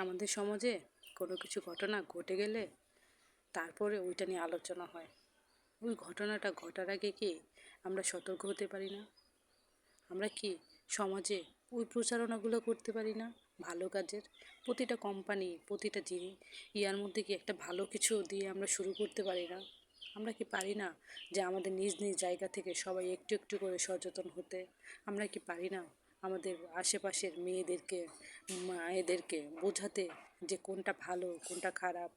আমাদের সমাজে কোনো কিছু ঘটনা ঘটে গেলে তারপরে ওইটা নিয়ে আলোচনা হয়। ওই ঘটনাটা ঘটার আগে কি আমরা সতর্ক হতে পারি না? আমরা কি সমাজে ওই প্রচারণাগুলো করতে পারি না ভালো কাজের? প্রতিটা কোম্পানি, প্রতিটা ইয়ার মধ্যে কি একটা ভালো কিছু দিয়ে আমরা শুরু করতে পারি না? আমরা কি পারি না যে আমাদের নিজ নিজ জায়গা থেকে সবাই একটু একটু করে সচেতন হতে? আমরা কি পারি না আমাদের আশেপাশের মেয়েদেরকে, মায়েদেরকে বোঝাতে যে কোনটা ভালো কোনটা খারাপ?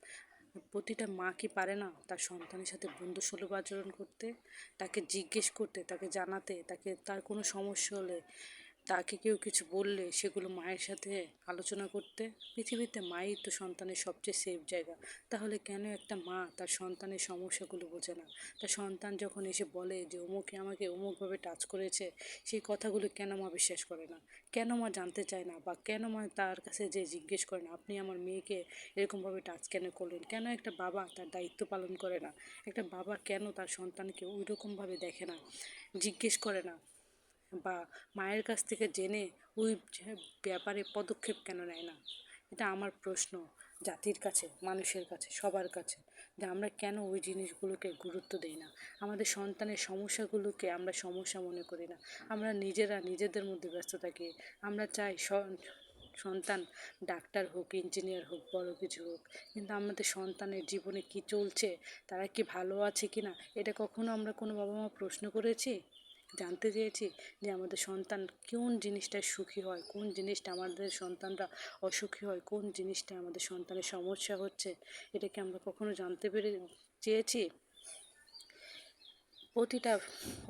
প্রতিটা মা কি পারে না তার সন্তানের সাথে বন্ধুসুলভ আচরণ করতে, তাকে জিজ্ঞেস করতে, তাকে জানাতে, তাকে তার কোনো সমস্যা হলে, তাকে কেউ কিছু বললে সেগুলো মায়ের সাথে আলোচনা করতে? পৃথিবীতে মাই তো সন্তানের সবচেয়ে সেফ জায়গা। তাহলে কেন একটা মা তার সন্তানের সমস্যাগুলো বোঝে না? তার সন্তান যখন এসে বলে যে অমুকে আমাকে অমুকভাবে টাচ করেছে, সেই কথাগুলো কেন মা বিশ্বাস করে না? কেন মা জানতে চায় না, বা কেন মা তার কাছে যে জিজ্ঞেস করে না আপনি আমার মেয়েকে এরকমভাবে টাচ কেন করলেন? কেন একটা বাবা তার দায়িত্ব পালন করে না? একটা বাবা কেন তার সন্তানকে ওই রকমভাবে দেখে না, জিজ্ঞেস করে না, বা মায়ের কাছ থেকে জেনে ওই ব্যাপারে পদক্ষেপ কেন নেয় না? এটা আমার প্রশ্ন জাতির কাছে, মানুষের কাছে, সবার কাছে, যে আমরা কেন ওই জিনিসগুলোকে গুরুত্ব দিই না? আমাদের সন্তানের সমস্যাগুলোকে আমরা সমস্যা মনে করি না। আমরা নিজেরা নিজেদের মধ্যে ব্যস্ত থাকি। আমরা চাই সন্তান ডাক্তার হোক, ইঞ্জিনিয়ার হোক, বড় কিছু হোক, কিন্তু আমাদের সন্তানের জীবনে কি চলছে, তারা কি ভালো আছে কি না, এটা কখনো আমরা কোনো বাবা মা প্রশ্ন করেছি, জানতে চেয়েছি যে আমাদের সন্তান কোন জিনিসটায় সুখী হয়, কোন জিনিসটা আমাদের সন্তানরা অসুখী হয়, কোন জিনিসটা আমাদের সন্তানের সমস্যা হচ্ছে? এটা কি আমরা কখনো জানতে চেয়েছি? প্রতিটা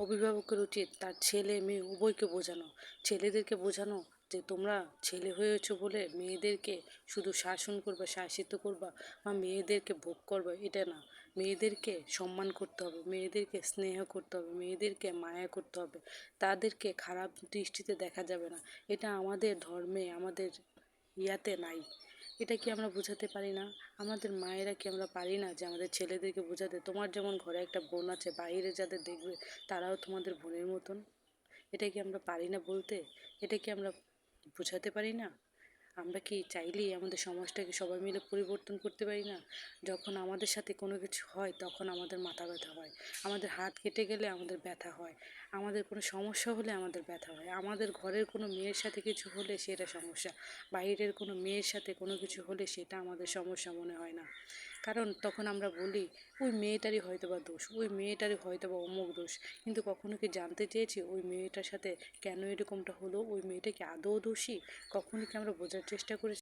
অভিভাবকের উচিত তার ছেলে মেয়ে উভয়কে বোঝানো। ছেলেদেরকে বোঝানো যে তোমরা ছেলে হয়েছো বলে মেয়েদেরকে শুধু শাসন করবা, শাসিত করবা, বা মেয়েদেরকে ভোগ করবে, এটা না। মেয়েদেরকে সম্মান করতে হবে, মেয়েদেরকে স্নেহ করতে হবে, মেয়েদেরকে মায়া করতে হবে, তাদেরকে খারাপ দৃষ্টিতে দেখা যাবে না। এটা আমাদের ধর্মে, আমাদের ইয়াতে নাই। এটা কি আমরা বোঝাতে পারি না? আমাদের মায়েরা কি আমরা পারি না যে আমাদের ছেলেদেরকে বোঝাতে, তোমার যেমন ঘরে একটা বোন আছে, বাইরে যাদের দেখবে তারাও তোমাদের বোনের মতন? এটা কি আমরা পারি না বলতে? এটা কি আমরা বোঝাতে পারি না? আমরা কি চাইলেই আমাদের সমাজটাকে সবাই মিলে পরিবর্তন করতে পারি না? যখন আমাদের সাথে কোনো কিছু হয় তখন আমাদের মাথা ব্যথা হয়, আমাদের হাত কেটে গেলে আমাদের ব্যথা হয়, আমাদের কোনো সমস্যা হলে আমাদের ব্যথা হয়, আমাদের ঘরের কোনো মেয়ের সাথে কিছু হলে সেটা সমস্যা, বাইরের কোনো মেয়ের সাথে কোনো কিছু হলে সেটা আমাদের সমস্যা মনে হয় না। কারণ তখন আমরা বলি ওই মেয়েটারই হয়তো বা দোষ, ওই মেয়েটারই হয়তো বা অমুক দোষ, কিন্তু কখনো কি জানতে চেয়েছি ওই মেয়েটার সাথে কেন এরকমটা হলো? ওই মেয়েটা কি আদৌ দোষী? কখনো কি আমরা বোঝার চেষ্টা করেছি?